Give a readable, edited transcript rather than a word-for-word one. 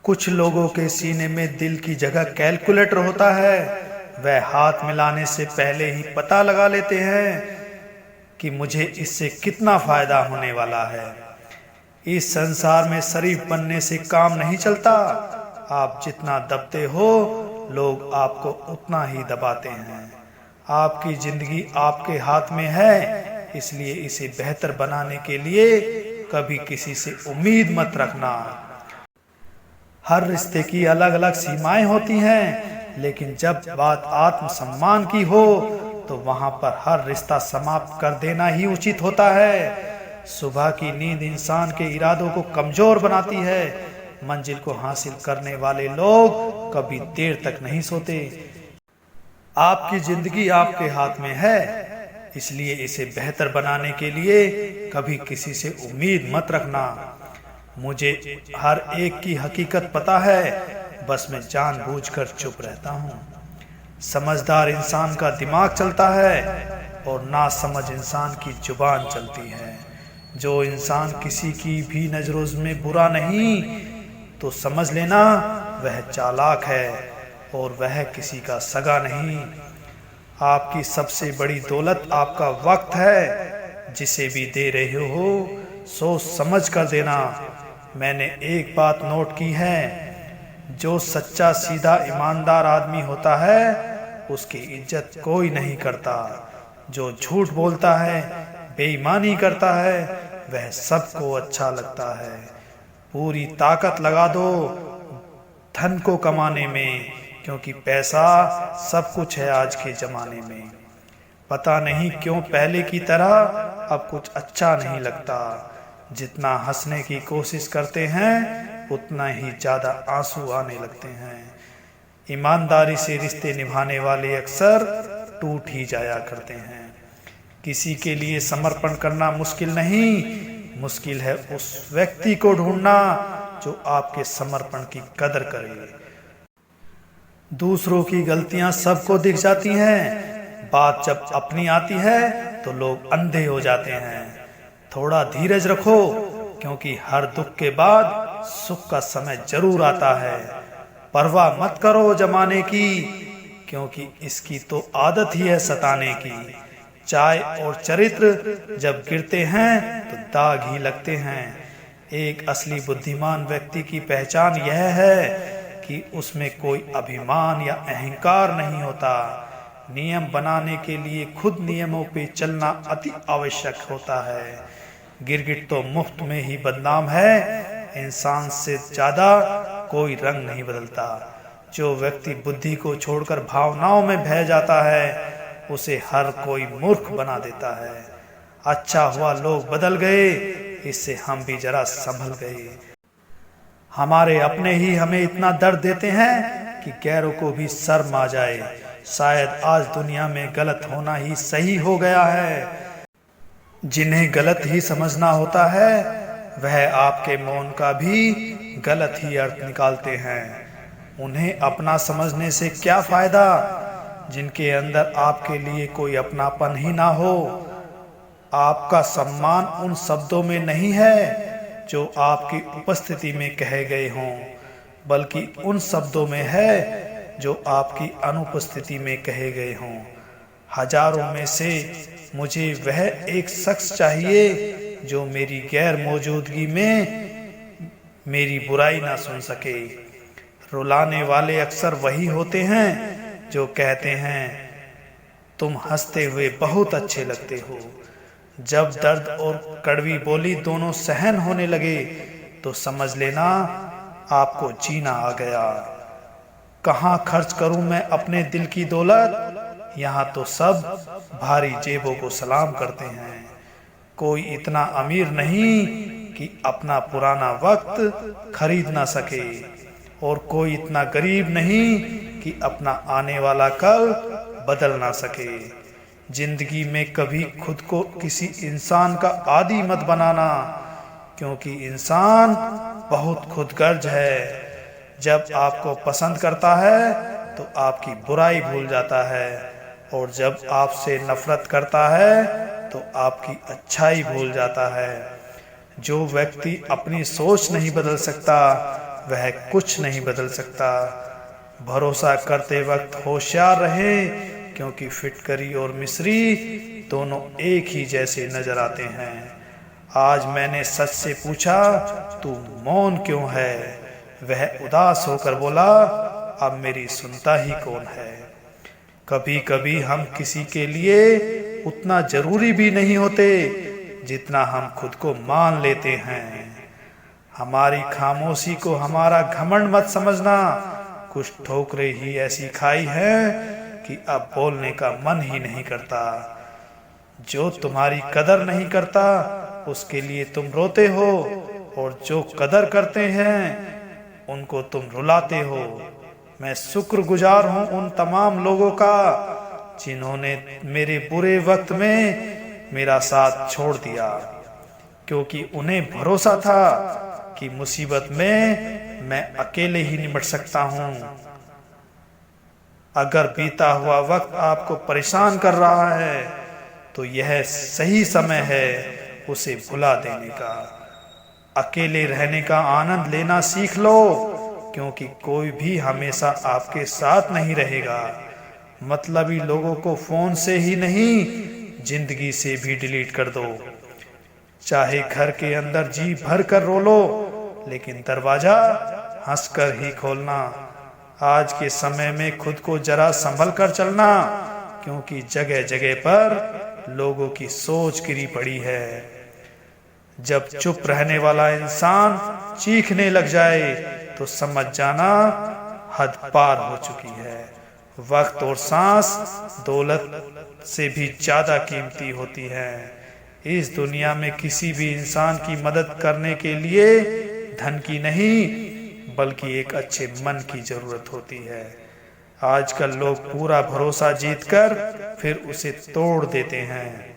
कुछ लोगों के सीने में दिल की जगह कैलकुलेटर होता है। वह हाथ मिलाने से पहले ही पता लगा लेते हैं कि मुझे इससे कितना फायदा होने वाला है। इस संसार में शरीफ बनने से काम नहीं चलता। आप जितना दबते हो, लोग आपको उतना ही दबाते हैं। आपकी जिंदगी आपके हाथ में है, इसलिए इसे बेहतर बनाने के लिए कभी किसी से उम्मीद मत रखना। हर रिश्ते की अलग अलग सीमाएं होती हैं, लेकिन जब बात आत्मसम्मान की हो तो वहां पर हर रिश्ता समाप्त कर देना ही उचित होता है। सुबह की नींद इंसान के इरादों को कमजोर बनाती है। मंजिल को हासिल करने वाले लोग कभी देर तक नहीं सोते। आपकी जिंदगी आपके हाथ में है, इसलिए इसे बेहतर बनाने के लिए कभी किसी से उम्मीद मत रखना। मुझे हर एक की हकीकत पता है, बस मैं जानबूझकर चुप रहता हूँ। समझदार इंसान का दिमाग चलता है और नासमझ इंसान की जुबान चलती है। जो इंसान किसी की भी नजरों में बुरा नहीं, तो समझ लेना वह चालाक है और वह किसी का सगा नहीं। आपकी सबसे बड़ी दौलत आपका वक्त है। जिसे भी दे रहे हो, सोच समझ कर देना। मैंने एक बात नोट की है, जो सच्चा सीधा ईमानदार आदमी होता है उसकी इज्जत कोई नहीं करता। जो झूठ बोलता है, बेईमानी करता है, वह सबको अच्छा लगता है। पूरी ताकत लगा दो धन को कमाने में, क्योंकि पैसा सब कुछ है आज के जमाने में। पता नहीं क्यों पहले की तरह अब कुछ अच्छा नहीं लगता। जितना हंसने की कोशिश करते हैं, उतना ही ज्यादा आंसू आने लगते हैं। ईमानदारी से रिश्ते निभाने वाले अक्सर टूट ही जाया करते हैं। किसी के लिए समर्पण करना मुश्किल नहीं, मुश्किल है उस व्यक्ति को ढूंढना जो आपके समर्पण की कदर करे। दूसरों की गलतियां सबको दिख जाती हैं, बात जब अपनी आती है तो लोग अंधे हो जाते हैं। थोड़ा धीरज रखो, क्योंकि हर दुख के बाद सुख का समय जरूर आता है। परवाह मत करो जमाने की, क्योंकि इसकी तो आदत ही है सताने की। चाय और चरित्र जब गिरते हैं तो दाग ही लगते हैं। एक असली बुद्धिमान व्यक्ति की पहचान यह है कि उसमें कोई अभिमान या अहंकार नहीं होता। नियम बनाने के लिए खुद नियमों पे चलना अति आवश्यक होता है। गिरगिट तो मुफ्त में ही बदनाम है, इंसान से ज्यादा कोई रंग नहीं बदलता। जो व्यक्ति बुद्धि को छोड़कर भावनाओं में बह जाता है, उसे हर कोई मूर्ख बना देता है। अच्छा हुआ लोग बदल गए, इससे हम भी जरा संभल गए। हमारे अपने ही हमें इतना दर्द देते हैं कि गैरों को भी शर्म आ जाए। शायद आज दुनिया में गलत होना ही सही हो गया है। जिन्हें गलत ही समझना होता है, वह आपके मौन का भी गलत ही अर्थ निकालते हैं। उन्हें अपना समझने से क्या फायदा, जिनके अंदर आपके लिए कोई अपनापन ही ना हो। आपका सम्मान उन शब्दों में नहीं है जो आपकी उपस्थिति में कहे गए हों, बल्कि उन शब्दों में है जो आपकी अनुपस्थिति में कहे गए हों। हजारों में से मुझे वह एक शख्स चाहिए जो मेरी गैर मौजूदगी में मेरी बुराई ना सुन सके। रुलाने वाले अक्सर वही होते हैं जो कहते हैं तुम हंसते हुए बहुत अच्छे लगते हो। जब दर्द और कड़वी बोली दोनों सहन होने लगे तो समझ लेना आपको जीना आ गया। कहाँ खर्च करूं मैं अपने दिल की दौलत, यहाँ तो सब भारी जेबों को सलाम करते हैं। कोई इतना अमीर नहीं कि अपना पुराना वक्त खरीद ना सके, और कोई इतना गरीब नहीं कि अपना आने वाला कल बदल ना सके। जिंदगी में कभी खुद को किसी इंसान का आदी मत बनाना, क्योंकि इंसान बहुत खुदगर्ज है। जब आपको पसंद करता है तो आपकी बुराई भूल जाता है, और जब आपसे नफरत करता है तो आपकी अच्छाई भूल जाता है। जो व्यक्ति अपनी सोच नहीं बदल सकता, वह कुछ नहीं बदल सकता। भरोसा करते वक्त होशियार रहे, क्योंकि फिटकरी और मिस्री दोनों एक ही जैसे नजर आते हैं। आज मैंने सच से पूछा, तू मौन क्यों है? वह उदास होकर बोला, अब मेरी सुनता ही कौन है। कभी कभी हम किसी के लिए उतना जरूरी भी नहीं होते जितना हम खुद को मान लेते हैं। हमारी खामोशी को हमारा घमंड मत समझना। कुछ ठोकरें ही ऐसी खाई हैं कि अब बोलने का मन ही नहीं करता। जो तुम्हारी कदर नहीं करता उसके लिए तुम रोते हो, और जो कदर करते हैं उनको तुम रुलाते हो। मैं शुक्रगुजार हूं उन तमाम लोगों का जिन्होंने मेरे बुरे वक्त में मेरा साथ छोड़ दिया, क्योंकि उन्हें भरोसा था कि मुसीबत में मैं अकेले ही निपट सकता हूं। अगर बीता हुआ वक्त आपको परेशान कर रहा है तो यह सही समय है उसे भुला देने का। अकेले रहने का आनंद लेना सीख लो, क्योंकि कोई भी हमेशा आपके साथ नहीं रहेगा। मतलबी लोगों को फोन से ही नहीं, जिंदगी से भी डिलीट कर दो। चाहे घर के अंदर जी भर कर रो लो, लेकिन दरवाजा हंसकर ही खोलना। आज के समय में खुद को जरा संभल कर चलना, क्योंकि जगह जगह पर लोगों की सोच गिरी पड़ी है। जब चुप रहने वाला इंसान चीखने लग जाए तो समझ जाना हद पार हो चुकी है। वक्त और सांस दौलत से भी ज्यादा कीमती होती है। इस दुनिया में किसी भी इंसान की मदद करने के लिए धन की नहीं, बल्कि एक अच्छे मन की जरूरत होती है। आजकल लोग पूरा भरोसा जीतकर फिर उसे तोड़ देते हैं।